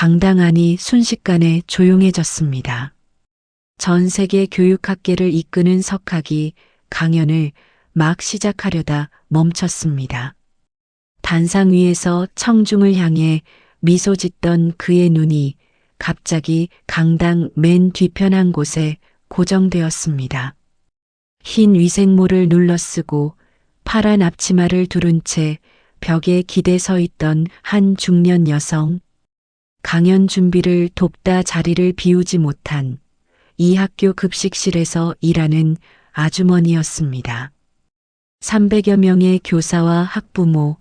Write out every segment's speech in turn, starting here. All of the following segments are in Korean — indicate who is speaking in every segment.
Speaker 1: 강당 안이 순식간에 조용해졌습니다. 전 세계 교육학계를 이끄는 석학이 강연을 막 시작하려다 멈췄습니다. 단상 위에서 청중을 향해 미소 짓던 그의 눈이 갑자기 강당 맨 뒤편 한 곳에 고정되었습니다. 흰 위생모를 눌러쓰고 파란 앞치마를 두른 채 벽에 기대 서 있던 한 중년 여성. 강연 준비를 돕다 자리를 비우지 못한 이 학교 급식실에서 일하는 아주머니였습니다. 300여 명의 교사와 학부모,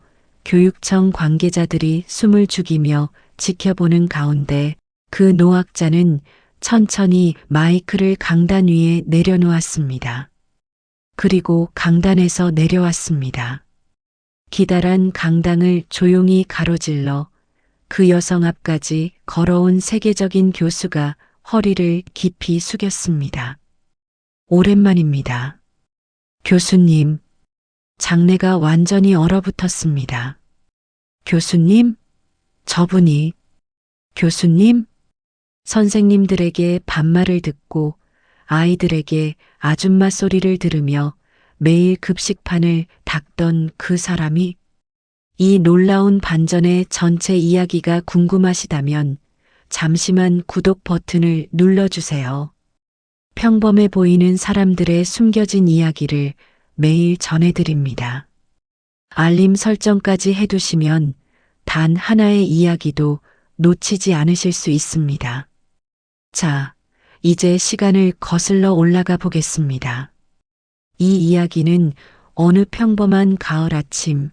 Speaker 1: 교육청 관계자들이 숨을 죽이며 지켜보는 가운데 그 노학자는 천천히 마이크를 강단 위에 내려놓았습니다. 그리고 강단에서 내려왔습니다. 기다란 강당을 조용히 가로질러 그 여성 앞까지 걸어온 세계적인 교수가 허리를 깊이 숙였습니다. 오랜만입니다. 교수님, 장내가 완전히 얼어붙었습니다. 교수님? 저분이. 교수님? 선생님들에게 반말을 듣고 아이들에게 아줌마 소리를 들으며 매일 급식판을 닦던 그 사람이. 이 놀라운 반전의 전체 이야기가 궁금하시다면 잠시만 구독 버튼을 눌러주세요. 평범해 보이는 사람들의 숨겨진 이야기를 매일 전해드립니다. 알림 설정까지 해두시면 단 하나의 이야기도 놓치지 않으실 수 있습니다. 자, 이제 시간을 거슬러 올라가 보겠습니다. 이 이야기는 어느 평범한 가을 아침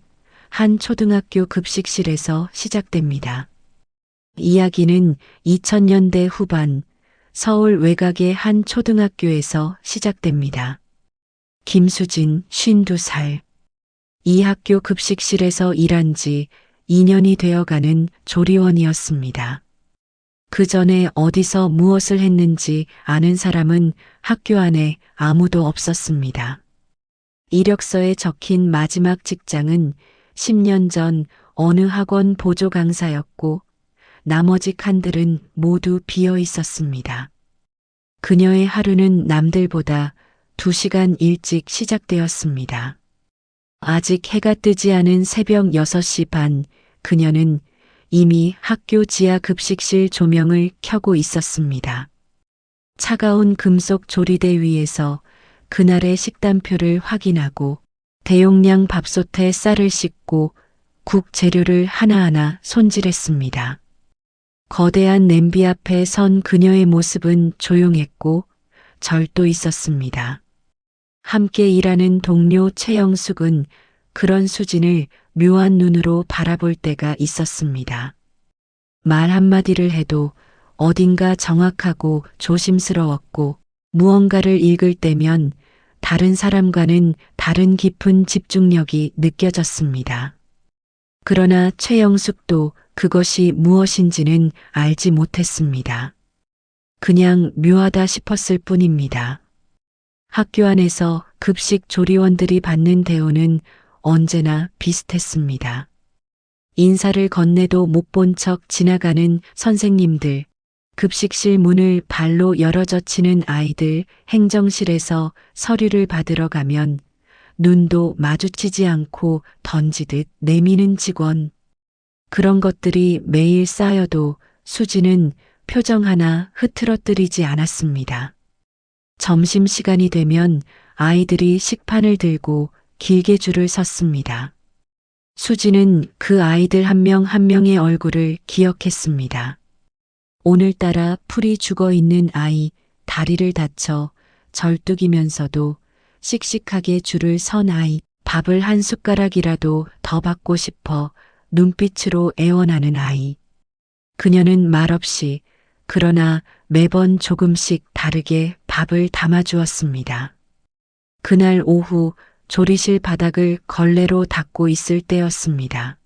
Speaker 1: 한 초등학교 급식실에서 시작됩니다. 이야기는 2000년대 후반 서울 외곽의 한 초등학교에서 시작됩니다. 김수진 52살. 이 학교 급식실에서 일한 지 2년이 되어가는 조리원이었습니다. 그 전에 어디서 무엇을 했는지 아는 사람은 학교 안에 아무도 없었습니다. 이력서에 적힌 마지막 직장은 10년 전 어느 학원 보조 강사였고 나머지 칸들은 모두 비어 있었습니다. 그녀의 하루는 남들보다 2시간 일찍 시작되었습니다. 아직 해가 뜨지 않은 새벽 6시 반, 그녀는 이미 학교 지하 급식실 조명을 켜고 있었습니다. 차가운 금속 조리대 위에서 그날의 식단표를 확인하고 대용량 밥솥에 쌀을 씻고 국 재료를 하나하나 손질했습니다. 거대한 냄비 앞에 선 그녀의 모습은 조용했고 절도 있었습니다. 함께 일하는 동료 최영숙은 그런 수진을 묘한 눈으로 바라볼 때가 있었습니다. 말 한마디를 해도 어딘가 정확하고 조심스러웠고 무언가를 읽을 때면 다른 사람과는 다른 깊은 집중력이 느껴졌습니다. 그러나 최영숙도 그것이 무엇인지는 알지 못했습니다. 그냥 묘하다 싶었을 뿐입니다. 학교 안에서 급식 조리원들이 받는 대우는 언제나 비슷했습니다. 인사를 건네도 못 본 척 지나가는 선생님들, 급식실 문을 발로 열어젖히는 아이들, 행정실에서 서류를 받으러 가면 눈도 마주치지 않고 던지듯 내미는 직원. 그런 것들이 매일 쌓여도 수지는 표정 하나 흐트러뜨리지 않았습니다. 점심시간이 되면 아이들이 식판을 들고 길게 줄을 섰습니다. 수지는 그 아이들 한 명 한 명의 얼굴을 기억했습니다. 오늘따라 풀이 죽어 있는 아이, 다리를 다쳐 절뚝이면서도 씩씩하게 줄을 선 아이, 밥을 한 숟가락이라도 더 받고 싶어 눈빛으로 애원하는 아이. 그녀는 말없이 그러나 매번 조금씩 다르게 밥을 담아주었습니다. 그날 오후 조리실 바닥을 걸레로 닦고 있을 때였습니다.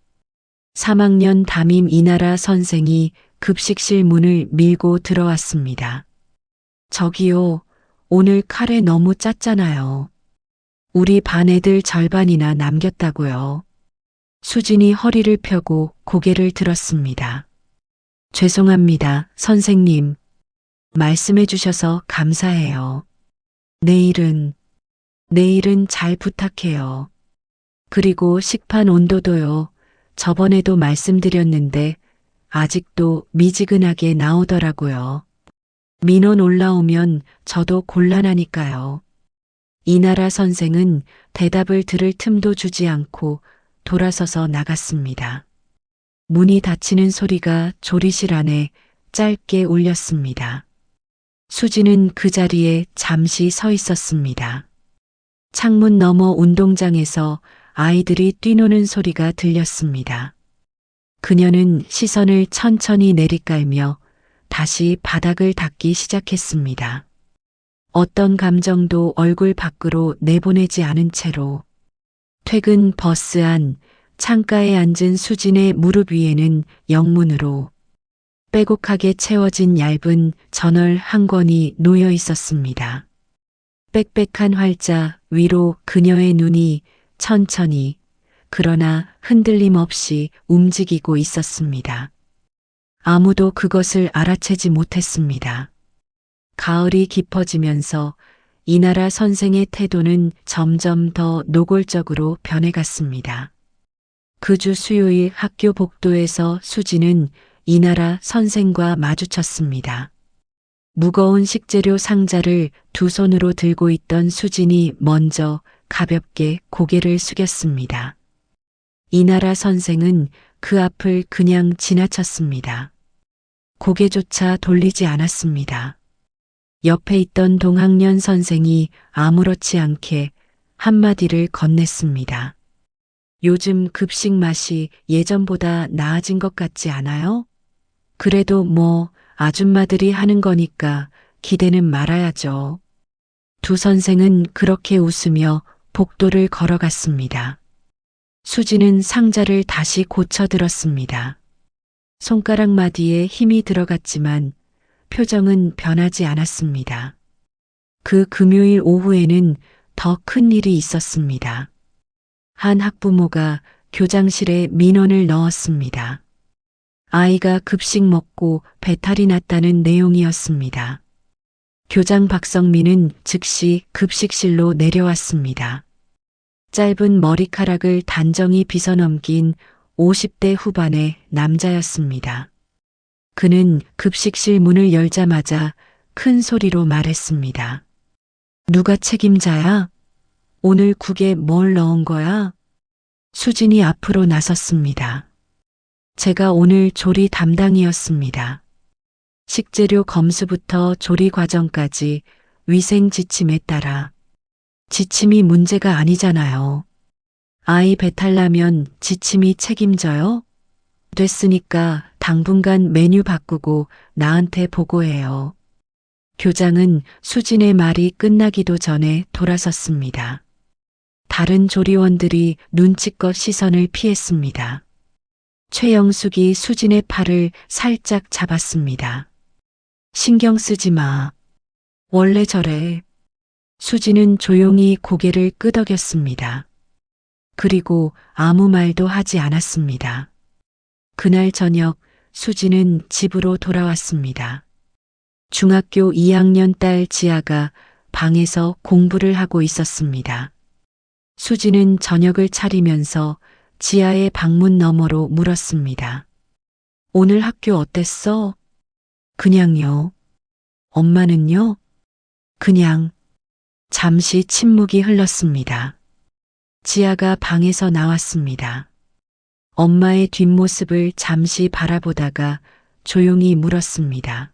Speaker 1: 3학년 담임 이나라 선생이 급식실 문을 밀고 들어왔습니다. 저기요, 오늘 카레 너무 짰잖아요. 우리 반 애들 절반이나 남겼다고요. 수진이 허리를 펴고 고개를 들었습니다. 죄송합니다, 선생님. 말씀해 주셔서 감사해요. 내일은 잘 부탁해요. 그리고 식판 온도도요. 저번에도 말씀드렸는데 아직도 미지근하게 나오더라고요. 민원 올라오면 저도 곤란하니까요. 이나라 선생은 대답을 들을 틈도 주지 않고 돌아서서 나갔습니다. 문이 닫히는 소리가 조리실 안에 짧게 울렸습니다. 수지는 그 자리에 잠시 서 있었습니다. 창문 너머 운동장에서 아이들이 뛰노는 소리가 들렸습니다. 그녀는 시선을 천천히 내리깔며 다시 바닥을 닦기 시작했습니다. 어떤 감정도 얼굴 밖으로 내보내지 않은 채로 퇴근 버스 안 창가에 앉은 수진의 무릎 위에는 영문으로 빼곡하게 채워진 얇은 저널 한 권이 놓여 있었습니다. 빽빽한 활자 위로 그녀의 눈이 천천히 그러나 흔들림 없이 움직이고 있었습니다. 아무도 그것을 알아채지 못했습니다. 가을이 깊어지면서 이나라 선생의 태도는 점점 더 노골적으로 변해갔습니다. 그 주 수요일 학교 복도에서 수지는 이나라 선생과 마주쳤습니다. 무거운 식재료 상자를 두 손으로 들고 있던 수진이 먼저 가볍게 고개를 숙였습니다. 이나라 선생은 그 앞을 그냥 지나쳤습니다. 고개조차 돌리지 않았습니다. 옆에 있던 동학년 선생이 아무렇지 않게 한마디를 건넸습니다. 요즘 급식 맛이 예전보다 나아진 것 같지 않아요? 그래도 뭐 아줌마들이 하는 거니까 기대는 말아야죠. 두 선생은 그렇게 웃으며 복도를 걸어갔습니다. 수지는 상자를 다시 고쳐 들었습니다. 손가락 마디에 힘이 들어갔지만 표정은 변하지 않았습니다. 그 금요일 오후에는 더 큰 일이 있었습니다. 한 학부모가 교장실에 민원을 넣었습니다. 아이가 급식 먹고 배탈이 났다는 내용이었습니다. 교장 박성민은 즉시 급식실로 내려왔습니다. 짧은 머리카락을 단정히 빗어넘긴 50대 후반의 남자였습니다. 그는 급식실 문을 열자마자 큰 소리로 말했습니다. 누가 책임자야? 오늘 국에 뭘 넣은 거야? 수진이 앞으로 나섰습니다. 제가 오늘 조리 담당이었습니다. 식재료 검수부터 조리 과정까지 위생 지침에 따라. 지침이 문제가 아니잖아요. 아이 배탈 나면 지침이 책임져요? 됐으니까 당분간 메뉴 바꾸고 나한테 보고해요. 교장은 수진의 말이 끝나기도 전에 돌아섰습니다. 다른 조리원들이 눈치껏 시선을 피했습니다. 최영숙이 수진의 팔을 살짝 잡았습니다. 신경 쓰지 마. 원래 저래. 수진은 조용히 고개를 끄덕였습니다. 그리고 아무 말도 하지 않았습니다. 그날 저녁 수진은 집으로 돌아왔습니다. 중학교 2학년 딸 지아가 방에서 공부를 하고 있었습니다. 수진은 저녁을 차리면서 지아의 방문 너머로 물었습니다. 오늘 학교 어땠어? 그냥요. 엄마는요? 그냥. 잠시 침묵이 흘렀습니다. 지아가 방에서 나왔습니다. 엄마의 뒷모습을 잠시 바라보다가 조용히 물었습니다.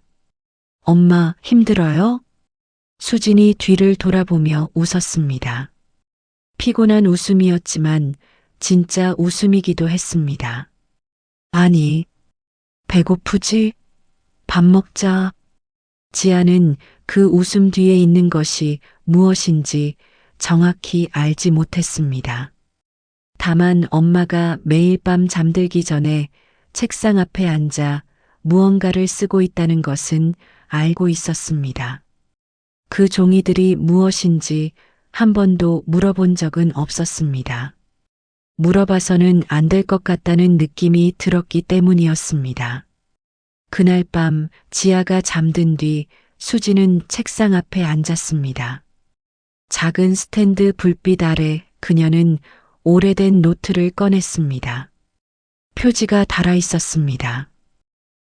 Speaker 1: 엄마 힘들어요? 수진이 뒤를 돌아보며 웃었습니다. 피곤한 웃음이었지만 진짜 웃음이기도 했습니다. 아니, 배고프지? 밥 먹자. 지아는 그 웃음 뒤에 있는 것이 무엇인지 정확히 알지 못했습니다. 다만 엄마가 매일 밤 잠들기 전에 책상 앞에 앉아 무언가를 쓰고 있다는 것은 알고 있었습니다. 그 종이들이 무엇인지 한 번도 물어본 적은 없었습니다. 물어봐서는 안 될 것 같다는 느낌이 들었기 때문이었습니다. 그날 밤 지아가 잠든 뒤 수지는 책상 앞에 앉았습니다. 작은 스탠드 불빛 아래 그녀는 오래된 노트를 꺼냈습니다. 표지가 달아 있었습니다.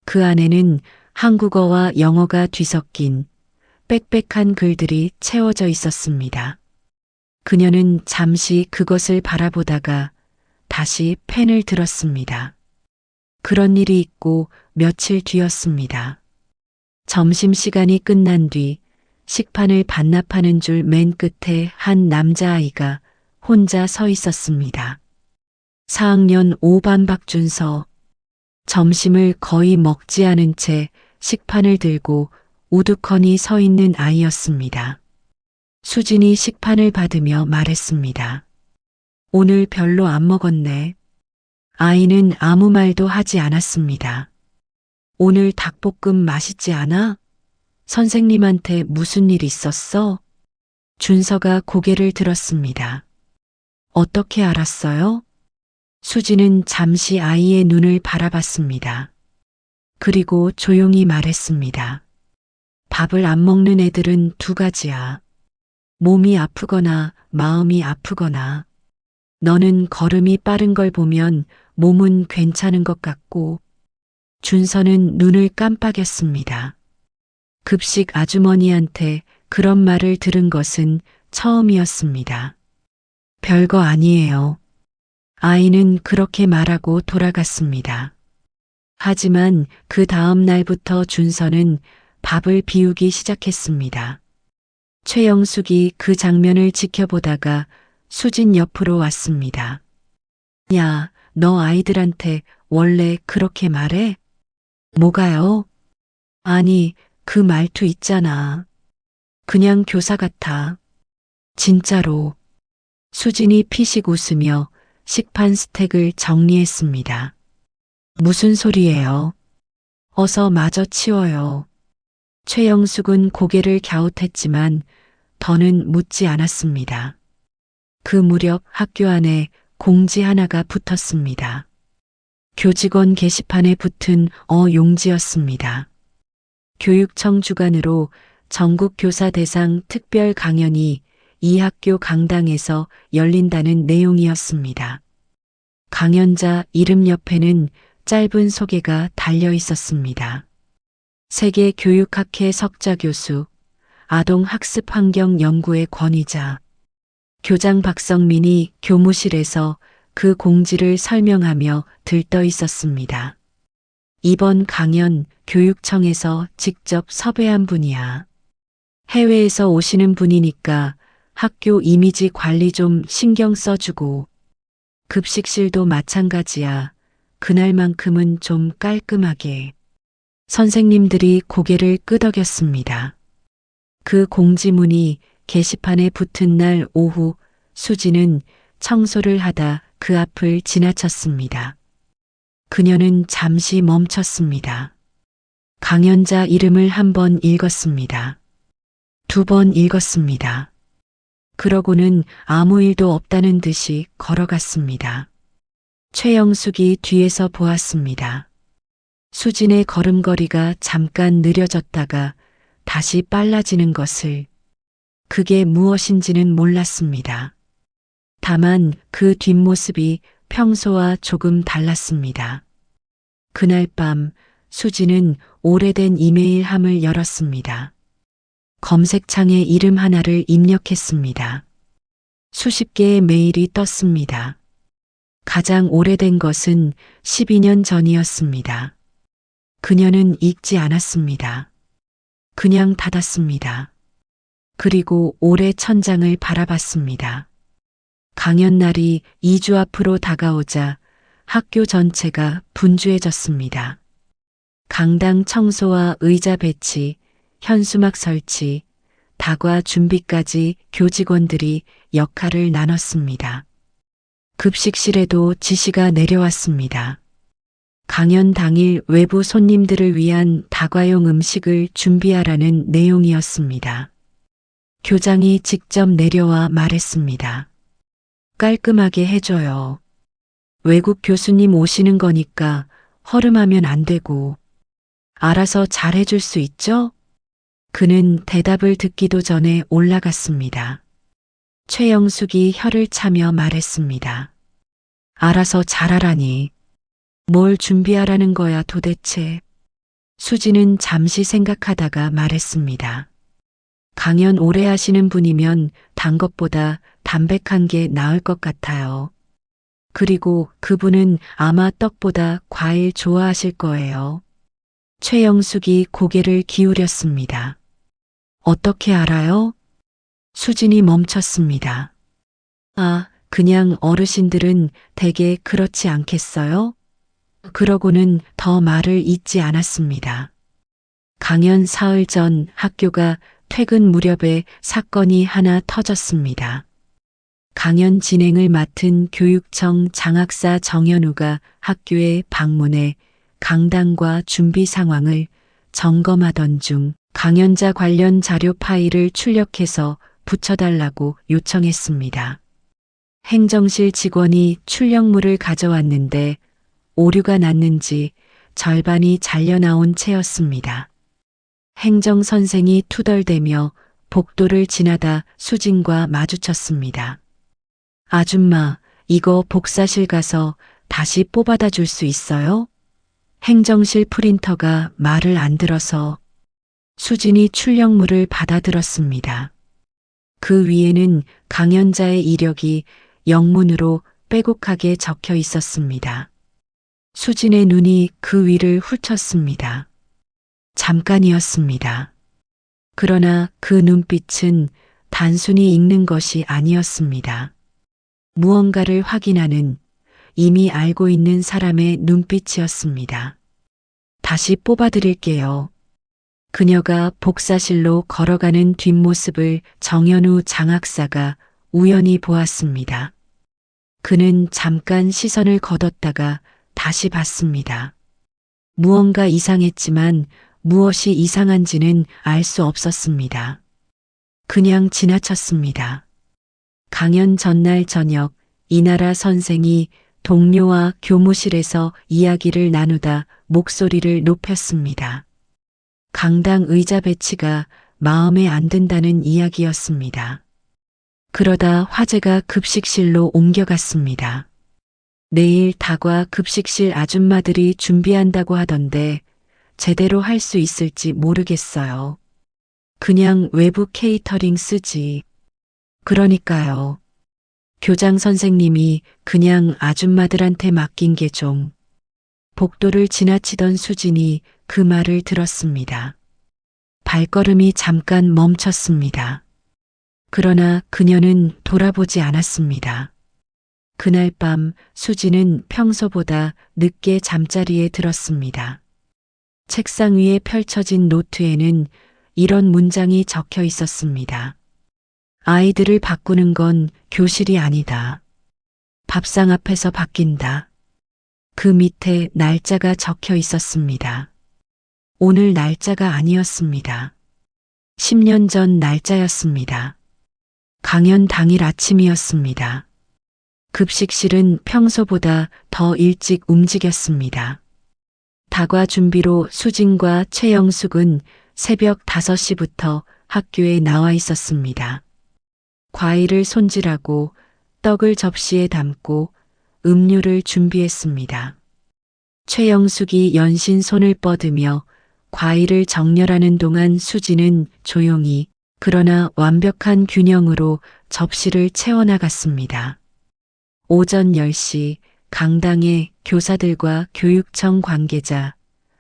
Speaker 1: 그 안에는 한국어와 영어가 뒤섞인 빽빽한 글들이 채워져 있었습니다. 그녀는 잠시 그것을 바라보다가 다시 펜을 들었습니다. 그런 일이 있고 며칠 뒤였습니다. 점심시간이 끝난 뒤 식판을 반납하는 줄 맨 끝에 한 남자아이가 혼자 서 있었습니다. 4학년 5반 박준서. 점심을 거의 먹지 않은 채 식판을 들고 우두커니 서 있는 아이였습니다. 수진이 식판을 받으며 말했습니다. 오늘 별로 안 먹었네. 아이는 아무 말도 하지 않았습니다. 오늘 닭볶음 맛있지 않아? 선생님한테 무슨 일 있었어? 준서가 고개를 들었습니다. 어떻게 알았어요? 수지는 잠시 아이의 눈을 바라봤습니다. 그리고 조용히 말했습니다. 밥을 안 먹는 애들은 두 가지야. 몸이 아프거나 마음이 아프거나. 너는 걸음이 빠른 걸 보면 몸은 괜찮은 것 같고. 준서는 눈을 깜빡였습니다. 급식 아주머니한테 그런 말을 들은 것은 처음이었습니다. 별거 아니에요. 아이는 그렇게 말하고 돌아갔습니다. 하지만 그 다음 날부터 준서는 밥을 비우기 시작했습니다. 최영숙이 그 장면을 지켜보다가 수진 옆으로 왔습니다. 야, 너 아이들한테 원래 그렇게 말해? 뭐가요? 아니, 그 말투 있잖아. 그냥 교사 같아. 진짜로. 수진이 피식 웃으며 식판 스택을 정리했습니다. 무슨 소리예요? 어서 마저 치워요. 최영숙은 고개를 갸웃했지만 더는 묻지 않았습니다. 그 무렵 학교 안에 공지 하나가 붙었습니다. 교직원 게시판에 붙은 용지였습니다. 교육청 주관으로 전국 교사 대상 특별 강연이 이 학교 강당에서 열린다는 내용이었습니다. 강연자 이름 옆에는 짧은 소개가 달려 있었습니다. 세계교육학회 석좌 교수, 아동학습환경연구의 권위자. 교장 박성민이 교무실에서 그 공지를 설명하며 들떠 있었습니다. 이번 강연 교육청에서 직접 섭외한 분이야. 해외에서 오시는 분이니까 학교 이미지 관리 좀 신경 써주고. 급식실도 마찬가지야. 그날만큼은 좀 깔끔하게. 선생님들이 고개를 끄덕였습니다. 그 공지문이 게시판에 붙은 날 오후 수지는 청소를 하다 그 앞을 지나쳤습니다. 그녀는 잠시 멈췄습니다. 강연자 이름을 한 번 읽었습니다. 2번 읽었습니다. 그러고는 아무 일도 없다는 듯이 걸어갔습니다. 최영숙이 뒤에서 보았습니다. 수진의 걸음걸이가 잠깐 느려졌다가 다시 빨라지는 것을. 그게 무엇인지는 몰랐습니다. 다만 그 뒷모습이 평소와 조금 달랐습니다. 그날 밤 수지는 오래된 이메일함을 열었습니다. 검색창에 이름 하나를 입력했습니다. 수십 개의 메일이 떴습니다. 가장 오래된 것은 12년 전이었습니다. 그녀는 읽지 않았습니다. 그냥 닫았습니다. 그리고 올해 천장을 바라봤습니다. 강연날이 2주 앞으로 다가오자 학교 전체가 분주해졌습니다. 강당 청소와 의자 배치, 현수막 설치, 다과 준비까지 교직원들이 역할을 나눴습니다. 급식실에도 지시가 내려왔습니다. 강연 당일 외부 손님들을 위한 다과용 음식을 준비하라는 내용이었습니다. 교장이 직접 내려와 말했습니다. 깔끔하게 해줘요. 외국 교수님 오시는 거니까 허름하면 안 되고. 알아서 잘해줄 수 있죠? 그는 대답을 듣기도 전에 올라갔습니다. 최영숙이 혀를 차며 말했습니다. 알아서 잘하라니. 뭘 준비하라는 거야 도대체. 수지는 잠시 생각하다가 말했습니다. 강연 오래 하시는 분이면 단 것보다 담백한 게 나을 것 같아요. 그리고 그분은 아마 떡보다 과일 좋아하실 거예요. 최영숙이 고개를 기울였습니다. 어떻게 알아요? 수진이 멈췄습니다. 아, 그냥 어르신들은 대개 그렇지 않겠어요? 그러고는 더 말을 잇지 않았습니다. 강연 사흘 전 학교가 퇴근 무렵에 사건이 하나 터졌습니다. 강연 진행을 맡은 교육청 장학사 정현우가 학교에 방문해 강당과 준비 상황을 점검하던 중 강연자 관련 자료 파일을 출력해서 붙여달라고 요청했습니다. 행정실 직원이 출력물을 가져왔는데 오류가 났는지 절반이 잘려나온 채였습니다. 행정선생이 투덜대며 복도를 지나다 수진과 마주쳤습니다. 아줌마, 이거 복사실 가서 다시 뽑아다 줄 수 있어요? 행정실 프린터가 말을 안 들어서 수진이 출력물을 받아들었습니다. 그 위에는 강연자의 이력이 영문으로 빼곡하게 적혀 있었습니다. 수진의 눈이 그 위를 훑었습니다. 잠깐이었습니다. 그러나 그 눈빛은 단순히 읽는 것이 아니었습니다. 무언가를 확인하는 이미 알고 있는 사람의 눈빛이었습니다. 다시 뽑아드릴게요. 그녀가 복사실로 걸어가는 뒷모습을 정현우 장학사가 우연히 보았습니다. 그는 잠깐 시선을 거뒀다가 다시 봤습니다. 무언가 이상했지만 무엇이 이상한지는 알 수 없었습니다. 그냥 지나쳤습니다. 강연 전날 저녁 이나라 선생이 동료와 교무실에서 이야기를 나누다 목소리를 높였습니다. 강당 의자 배치가 마음에 안 든다는 이야기였습니다. 그러다 화제가 급식실로 옮겨갔습니다. 내일 다과 급식실 아줌마들이 준비한다고 하던데 제대로 할 수 있을지 모르겠어요. 그냥 외부 케이터링 쓰지. 그러니까요. 교장 선생님이 그냥 아줌마들한테 맡긴 게 좀. 복도를 지나치던 수진이 그 말을 들었습니다. 발걸음이 잠깐 멈췄습니다. 그러나 그녀는 돌아보지 않았습니다. 그날 밤 수진은 평소보다 늦게 잠자리에 들었습니다. 책상 위에 펼쳐진 노트에는 이런 문장이 적혀 있었습니다. 아이들을 바꾸는 건 교실이 아니다. 밥상 앞에서 바뀐다. 그 밑에 날짜가 적혀 있었습니다. 오늘 날짜가 아니었습니다. 10년 전 날짜였습니다. 강연 당일 아침이었습니다. 급식실은 평소보다 더 일찍 움직였습니다. 다과 준비로 수진과 최영숙은 새벽 5시부터 학교에 나와 있었습니다. 과일을 손질하고 떡을 접시에 담고 음료를 준비했습니다. 최영숙이 연신 손을 뻗으며 과일을 정렬하는 동안 수진은 조용히 그러나 완벽한 균형으로 접시를 채워나갔습니다. 오전 10시 강당에 교사들과 교육청 관계자,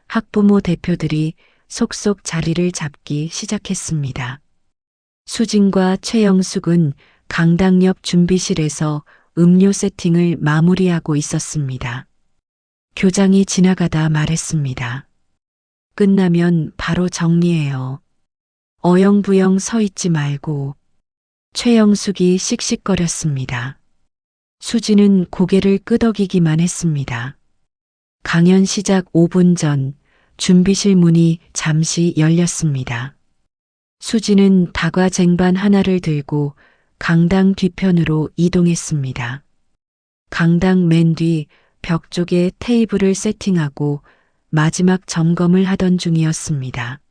Speaker 1: 학부모 대표들이 속속 자리를 잡기 시작했습니다. 수진과 최영숙은 강당 옆 준비실에서 음료 세팅을 마무리하고 있었습니다. 교장이 지나가다 말했습니다. 끝나면 바로 정리해요. 어영부영 서 있지 말고. 최영숙이 씩씩거렸습니다. 수지는 고개를 끄덕이기만 했습니다. 강연 시작 5분 전 준비실 문이 잠시 열렸습니다. 수지는 다과 쟁반 하나를 들고 강당 뒤편으로 이동했습니다. 강당 맨 뒤 벽 쪽에 테이블을 세팅하고 마지막 점검을 하던 중이었습니다.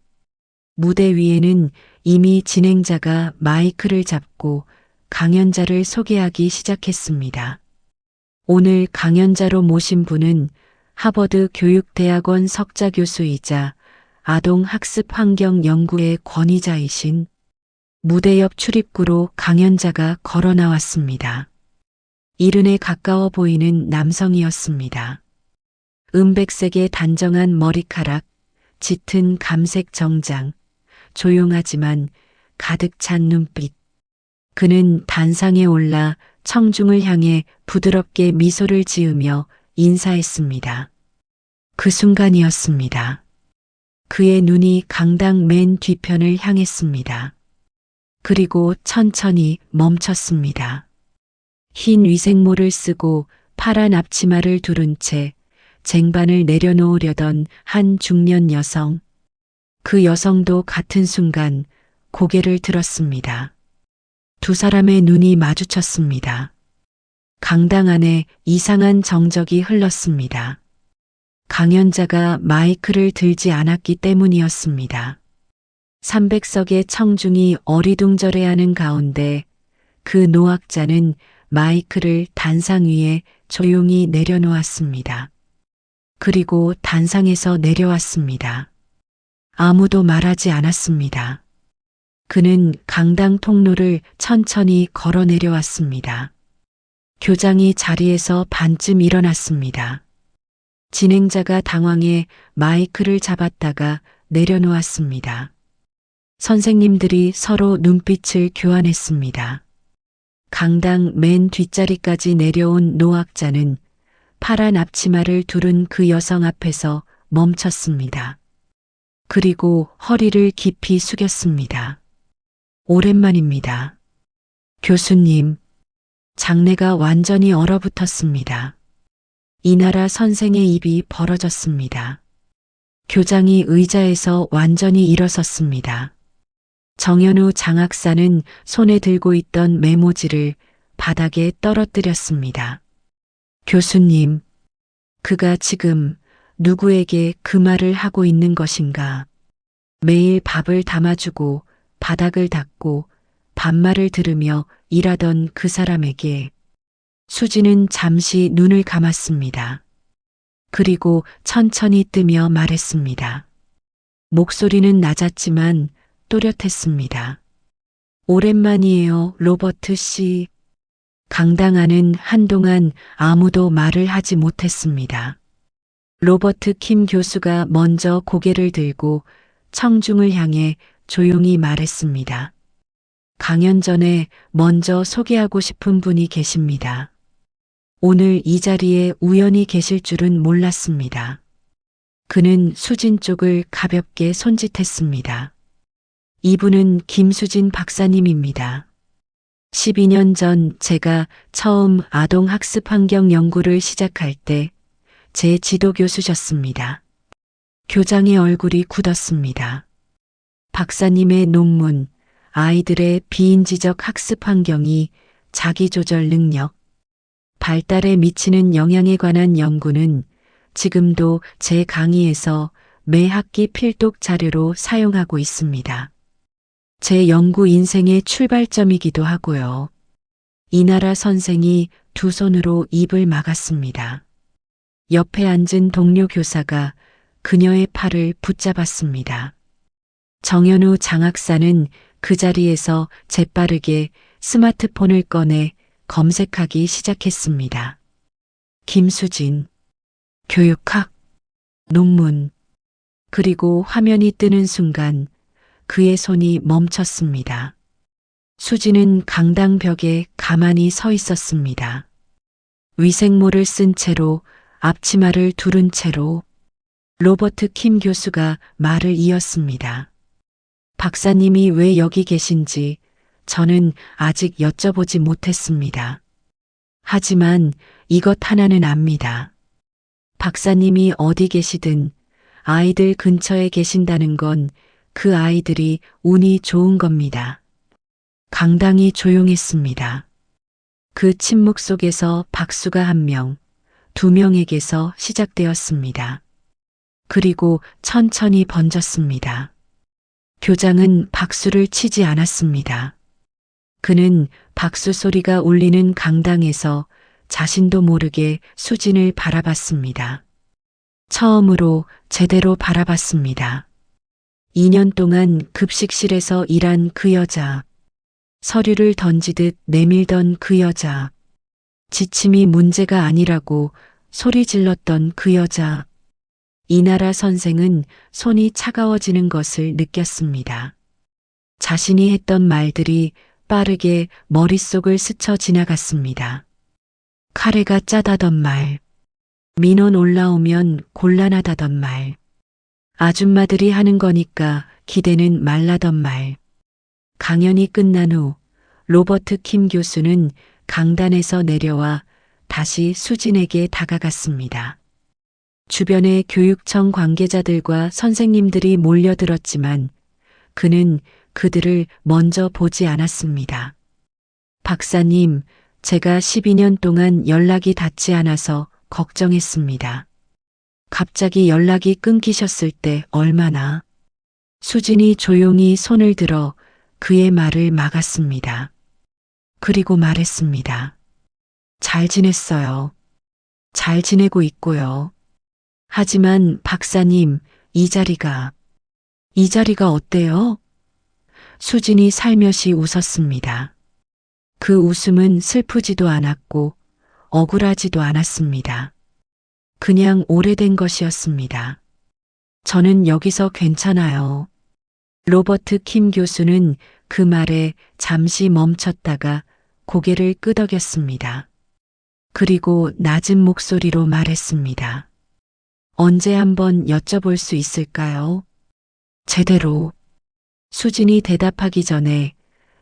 Speaker 1: 무대 위에는 이미 진행자가 마이크를 잡고 강연자를 소개하기 시작했습니다. 오늘 강연자로 모신 분은 하버드 교육대학원 석좌 교수이자 아동학습환경연구의 권위자이신 무대 옆 출입구로 강연자가 걸어 나왔습니다. 이른에 가까워 보이는 남성이었습니다. 은백색의 단정한 머리카락, 짙은 감색 정장, 조용하지만 가득 찬 눈빛. 그는 단상에 올라 청중을 향해 부드럽게 미소를 지으며 인사했습니다. 그 순간이었습니다. 그의 눈이 강당 맨 뒤편을 향했습니다. 그리고 천천히 멈췄습니다. 흰 위생모를 쓰고 파란 앞치마를 두른 채 쟁반을 내려놓으려던 한 중년 여성. 그 여성도 같은 순간 고개를 들었습니다. 두 사람의 눈이 마주쳤습니다. 강당 안에 이상한 정적이 흘렀습니다. 강연자가 마이크를 들지 않았기 때문이었습니다. 300석의 청중이 어리둥절해하는 가운데 그 노학자는 마이크를 단상 위에 조용히 내려놓았습니다. 그리고 단상에서 내려왔습니다. 아무도 말하지 않았습니다. 그는 강당 통로를 천천히 걸어 내려왔습니다. 교장이 자리에서 반쯤 일어났습니다. 진행자가 당황해 마이크를 잡았다가 내려놓았습니다. 선생님들이 서로 눈빛을 교환했습니다. 강당 맨 뒷자리까지 내려온 노학자는 파란 앞치마를 두른 그 여성 앞에서 멈췄습니다. 그리고 허리를 깊이 숙였습니다. 오랜만입니다. 교수님, 장내가 완전히 얼어붙었습니다. 이나라 선생의 입이 벌어졌습니다. 교장이 의자에서 완전히 일어섰습니다. 정현우 장학사는 손에 들고 있던 메모지를 바닥에 떨어뜨렸습니다. 교수님, 그가 지금 누구에게 그 말을 하고 있는 것인가? 매일 밥을 담아주고 바닥을 닦고 반말을 들으며 일하던 그 사람에게. 수지는 잠시 눈을 감았습니다. 그리고 천천히 뜨며 말했습니다. 목소리는 낮았지만 또렷했습니다. 오랜만이에요, 로버트 씨. 강당 안은 한동안 아무도 말을 하지 못했습니다. 로버트 킴 교수가 먼저 고개를 들고 청중을 향해 조용히 말했습니다. 강연 전에 먼저 소개하고 싶은 분이 계십니다. 오늘 이 자리에 우연히 계실 줄은 몰랐습니다. 그는 수진 쪽을 가볍게 손짓했습니다. 이분은 김수진 박사님입니다. 12년 전 제가 처음 아동학습환경 연구를 시작할 때 제 지도 교수셨습니다. 교장의 얼굴이 굳었습니다. 박사님의 논문, 아이들의 비인지적 학습 환경이 자기조절 능력, 발달에 미치는 영향에 관한 연구는 지금도 제 강의에서 매 학기 필독 자료로 사용하고 있습니다. 제 연구 인생의 출발점이기도 하고요. 이나라 선생이 두 손으로 입을 막았습니다. 옆에 앉은 동료 교사가 그녀의 팔을 붙잡았습니다. 정현우 장학사는 그 자리에서 재빠르게 스마트폰을 꺼내 검색하기 시작했습니다. 김수진, 교육학, 논문, 그리고 화면이 뜨는 순간 그의 손이 멈췄습니다. 수진은 강당 벽에 가만히 서 있었습니다. 위생모를 쓴 채로 앞치마를 두른 채로. 로버트 킴 교수가 말을 이었습니다. 박사님이 왜 여기 계신지 저는 아직 여쭤보지 못했습니다. 하지만 이것 하나는 압니다. 박사님이 어디 계시든 아이들 근처에 계신다는 건 그 아이들이 운이 좋은 겁니다. 강당이 조용했습니다. 그 침묵 속에서 박수가 한 명, 두 명에게서 시작되었습니다. 그리고 천천히 번졌습니다. 교장은 박수를 치지 않았습니다. 그는 박수 소리가 울리는 강당에서 자신도 모르게 수진을 바라봤습니다. 처음으로 제대로 바라봤습니다. 2년 동안 급식실에서 일한 그 여자, 서류를 던지듯 내밀던 그 여자, 지침이 문제가 아니라고 소리 질렀던 그 여자. 이나라 선생은 손이 차가워지는 것을 느꼈습니다. 자신이 했던 말들이 빠르게 머릿속을 스쳐 지나갔습니다. 카레가 짜다던 말, 민원 올라오면 곤란하다던 말, 아줌마들이 하는 거니까 기대는 말라던 말. 강연이 끝난 후 로버트 킴 교수는 강단에서 내려와 다시 수진에게 다가갔습니다. 주변의 교육청 관계자들과 선생님들이 몰려들었지만 그는 그들을 먼저 보지 않았습니다. 박사님, 제가 12년 동안 연락이 닿지 않아서 걱정했습니다. 갑자기 연락이 끊기셨을 때 얼마나. 수진이 조용히 손을 들어 그의 말을 막았습니다. 그리고 말했습니다. 잘 지냈어요. 잘 지내고 있고요. 하지만 박사님, 이 자리가 어때요? 수진이 살며시 웃었습니다. 그 웃음은 슬프지도 않았고 억울하지도 않았습니다. 그냥 오래된 것이었습니다. 저는 여기서 괜찮아요. 로버트 킴 교수는 그 말에 잠시 멈췄다가 고개를 끄덕였습니다. 그리고 낮은 목소리로 말했습니다. 언제 한번 여쭤볼 수 있을까요? 제대로. 수진이 대답하기 전에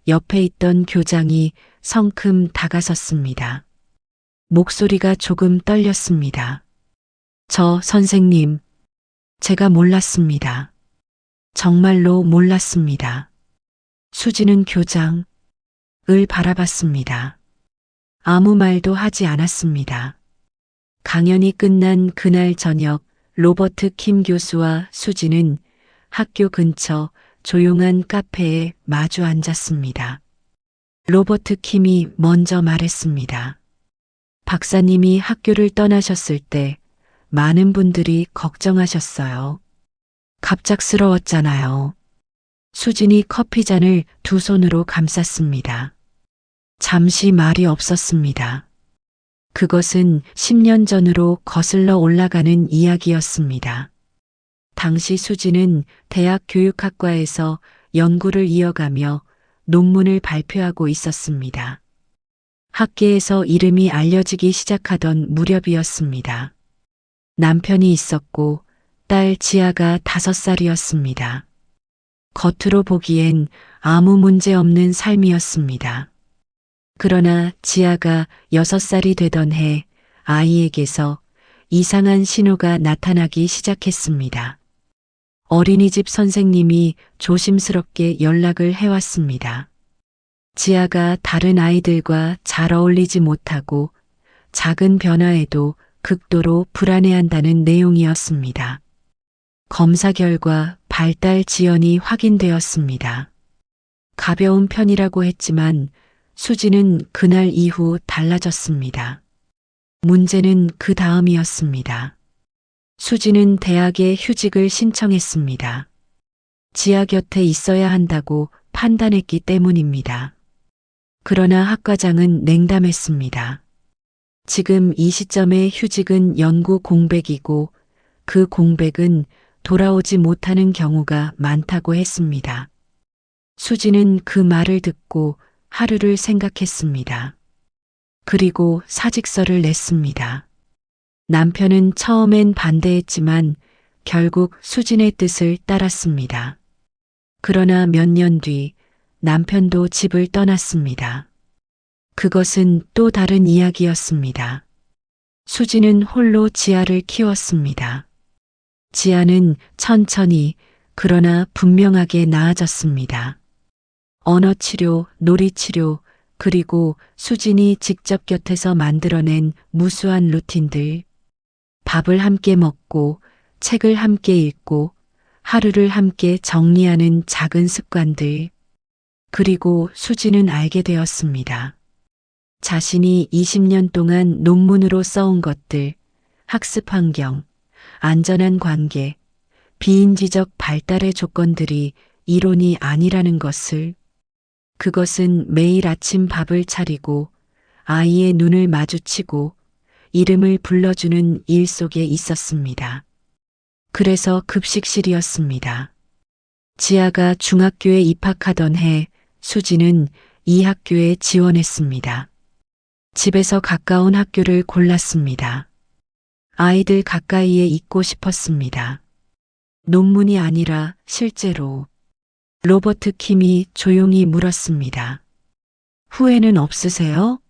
Speaker 1: 옆에 있던 교장이 성큼 다가섰습니다. 목소리가 조금 떨렸습니다. 저 선생님, 제가 몰랐습니다. 정말로 몰랐습니다. 수진은 교장을 바라봤습니다. 아무 말도 하지 않았습니다. 강연이 끝난 그날 저녁 로버트 킴 교수와 수진은 학교 근처 조용한 카페에 마주 앉았습니다. 로버트 킴이 먼저 말했습니다. 박사님이 학교를 떠나셨을 때 많은 분들이 걱정하셨어요. 갑작스러웠잖아요. 수진이 커피잔을 두 손으로 감쌌습니다. 잠시 말이 없었습니다. 그것은 10년 전으로 거슬러 올라가는 이야기였습니다. 당시 수진은 대학 교육학과에서 연구를 이어가며 논문을 발표하고 있었습니다. 학계에서 이름이 알려지기 시작하던 무렵이었습니다. 남편이 있었고 딸 지아가 5살이었습니다. 겉으로 보기엔 아무 문제 없는 삶이었습니다. 그러나 지아가 6살이 되던 해 아이에게서 이상한 신호가 나타나기 시작했습니다. 어린이집 선생님이 조심스럽게 연락을 해왔습니다. 지아가 다른 아이들과 잘 어울리지 못하고 작은 변화에도 극도로 불안해한다는 내용이었습니다. 검사 결과 발달 지연이 확인되었습니다. 가벼운 편이라고 했지만 수지는 그날 이후 달라졌습니다. 문제는 그 다음이었습니다. 수지는 대학에 휴직을 신청했습니다. 지아 곁에 있어야 한다고 판단했기 때문입니다. 그러나 학과장은 냉담했습니다. 지금 이 시점의 휴직은 연구 공백이고 그 공백은 돌아오지 못하는 경우가 많다고 했습니다. 수지는 그 말을 듣고 하루를 생각했습니다. 그리고 사직서를 냈습니다. 남편은 처음엔 반대했지만 결국 수진의 뜻을 따랐습니다. 그러나 몇 년 뒤 남편도 집을 떠났습니다. 그것은 또 다른 이야기였습니다. 수진은 홀로 지아를 키웠습니다. 지아는 천천히 그러나 분명하게 나아졌습니다. 언어치료, 놀이치료, 그리고 수진이 직접 곁에서 만들어낸 무수한 루틴들. 밥을 함께 먹고 책을 함께 읽고 하루를 함께 정리하는 작은 습관들. 그리고 수지는 알게 되었습니다. 자신이 20년 동안 논문으로 써온 것들, 학습 환경, 안전한 관계, 비인지적 발달의 조건들이 이론이 아니라는 것을, 그것은 매일 아침 밥을 차리고 아이의 눈을 마주치고 이름을 불러주는 일 속에 있었습니다. 그래서 급식실이었습니다. 지아가 중학교에 입학하던 해 수지는 이 학교에 지원했습니다. 집에서 가까운 학교를 골랐습니다. 아이들 가까이에 있고 싶었습니다. 논문이 아니라 실제로. 로버트 킴이 조용히 물었습니다. 후회는 없으세요?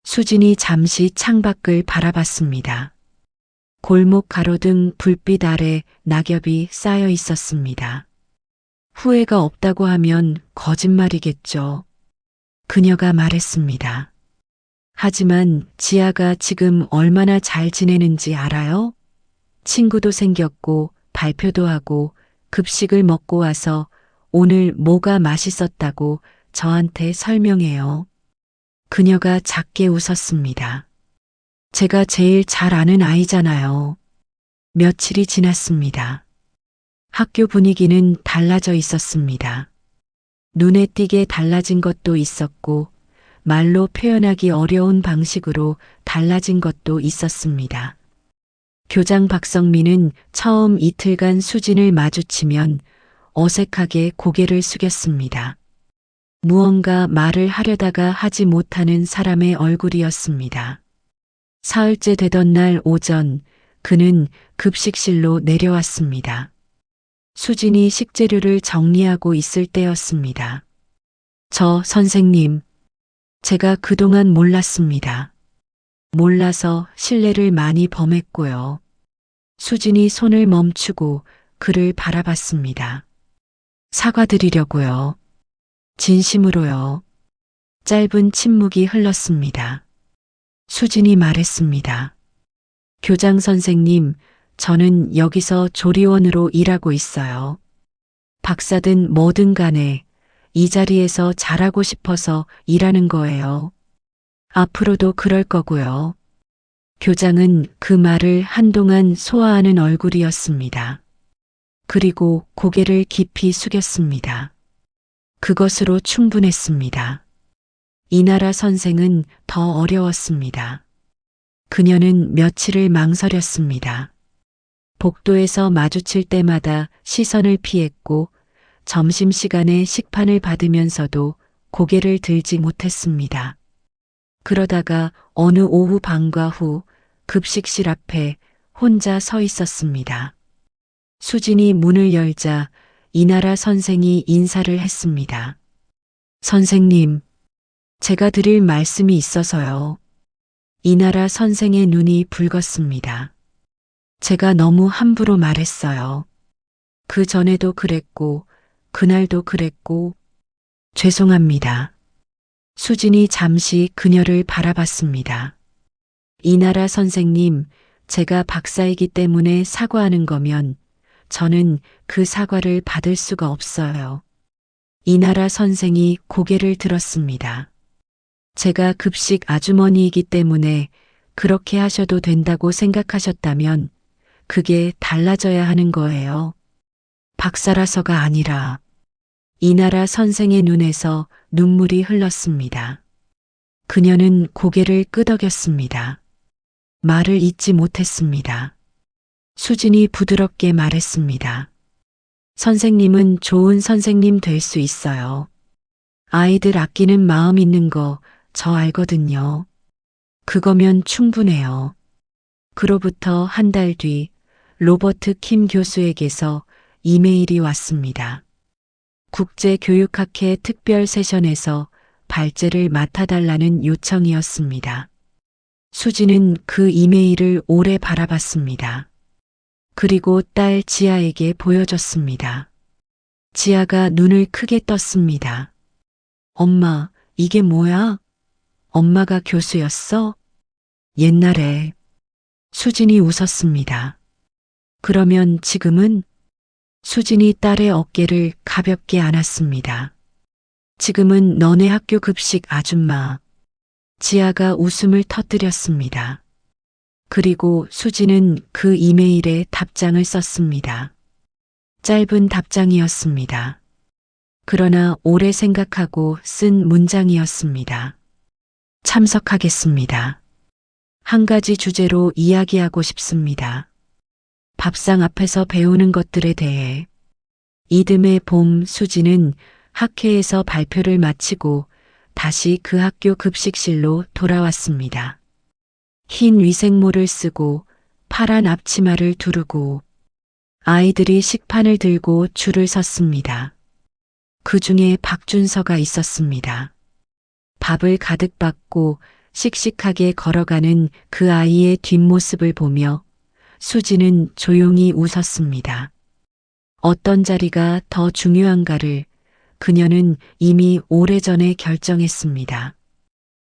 Speaker 1: 수진이 잠시 창밖을 바라봤습니다. 골목 가로등 불빛 아래 낙엽이 쌓여 있었습니다. 후회가 없다고 하면 거짓말이겠죠. 그녀가 말했습니다. 하지만 지아가 지금 얼마나 잘 지내는지 알아요? 친구도 생겼고 발표도 하고 급식을 먹고 와서 오늘 뭐가 맛있었다고 저한테 설명해요. 그녀가 작게 웃었습니다. 제가 제일 잘 아는 아이잖아요. 며칠이 지났습니다. 학교 분위기는 달라져 있었습니다. 눈에 띄게 달라진 것도 있었고 말로 표현하기 어려운 방식으로 달라진 것도 있었습니다. 교장 박성민은 처음 이틀간 수진을 마주치면 어색하게 고개를 숙였습니다. 무언가 말을 하려다가 하지 못하는 사람의 얼굴이었습니다. 사흘째 되던 날 오전 그는 급식실로 내려왔습니다. 수진이 식재료를 정리하고 있을 때였습니다. 저 선생님, 제가 그동안 몰랐습니다. 몰라서 신뢰를 많이 범했고요. 수진이 손을 멈추고 그를 바라봤습니다. 사과드리려고요. 진심으로요. 짧은 침묵이 흘렀습니다. 수진이 말했습니다. 교장 선생님, 저는 여기서 조리원으로 일하고 있어요. 박사든 뭐든 간에 이 자리에서 잘하고 싶어서 일하는 거예요. 앞으로도 그럴 거고요. 교장은 그 말을 한동안 소화하는 얼굴이었습니다. 그리고 고개를 깊이 숙였습니다. 그것으로 충분했습니다. 이나라 선생은 더 어려웠습니다. 그녀는 며칠을 망설였습니다. 복도에서 마주칠 때마다 시선을 피했고 점심시간에 식판을 받으면서도 고개를 들지 못했습니다. 그러다가 어느 오후 방과 후 급식실 앞에 혼자 서 있었습니다. 수진이 문을 열자 이나라 선생이 인사를 했습니다. 선생님, 제가 드릴 말씀이 있어서요. 이나라 선생의 눈이 붉었습니다. 제가 너무 함부로 말했어요. 그 전에도 그랬고, 그날도 그랬고, 죄송합니다. 수진이 잠시 그녀를 바라봤습니다. 이나라 선생님, 제가 박사이기 때문에 사과하는 거면 저는 그 사과를 받을 수가 없어요. 이나라 선생이 고개를 들었습니다. 제가 급식 아주머니이기 때문에 그렇게 하셔도 된다고 생각하셨다면 그게 달라져야 하는 거예요. 박사라서가 아니라. 이나라 선생의 눈에서 눈물이 흘렀습니다. 그녀는 고개를 끄덕였습니다. 말을 잇지 못했습니다. 수진이 부드럽게 말했습니다. 선생님은 좋은 선생님 될 수 있어요. 아이들 아끼는 마음 있는 거 저 알거든요. 그거면 충분해요. 그로부터 한 달 뒤 로버트 킴 교수에게서 이메일이 왔습니다. 국제교육학회 특별 세션에서 발제를 맡아달라는 요청이었습니다. 수지는 그 이메일을 오래 바라봤습니다. 그리고 딸 지아에게 보여줬습니다. 지아가 눈을 크게 떴습니다. 엄마, 이게 뭐야? 엄마가 교수였어? 옛날에. 수진이 웃었습니다. 그러면 지금은? 수진이 딸의 어깨를 가볍게 안았습니다. 지금은 너네 학교 급식 아줌마. 지아가 웃음을 터뜨렸습니다. 그리고 수진은 그 이메일에 답장을 썼습니다. 짧은 답장이었습니다. 그러나 오래 생각하고 쓴 문장이었습니다. 참석하겠습니다. 한 가지 주제로 이야기하고 싶습니다. 밥상 앞에서 배우는 것들에 대해. 이듬해 봄 수지는 학회에서 발표를 마치고 다시 그 학교 급식실로 돌아왔습니다. 흰 위생모를 쓰고 파란 앞치마를 두르고 아이들이 식판을 들고 줄을 섰습니다. 그 중에 박준서가 있었습니다. 밥을 가득 받고 씩씩하게 걸어가는 그 아이의 뒷모습을 보며 수지는 조용히 웃었습니다. 어떤 자리가 더 중요한가를 그녀는 이미 오래전에 결정했습니다.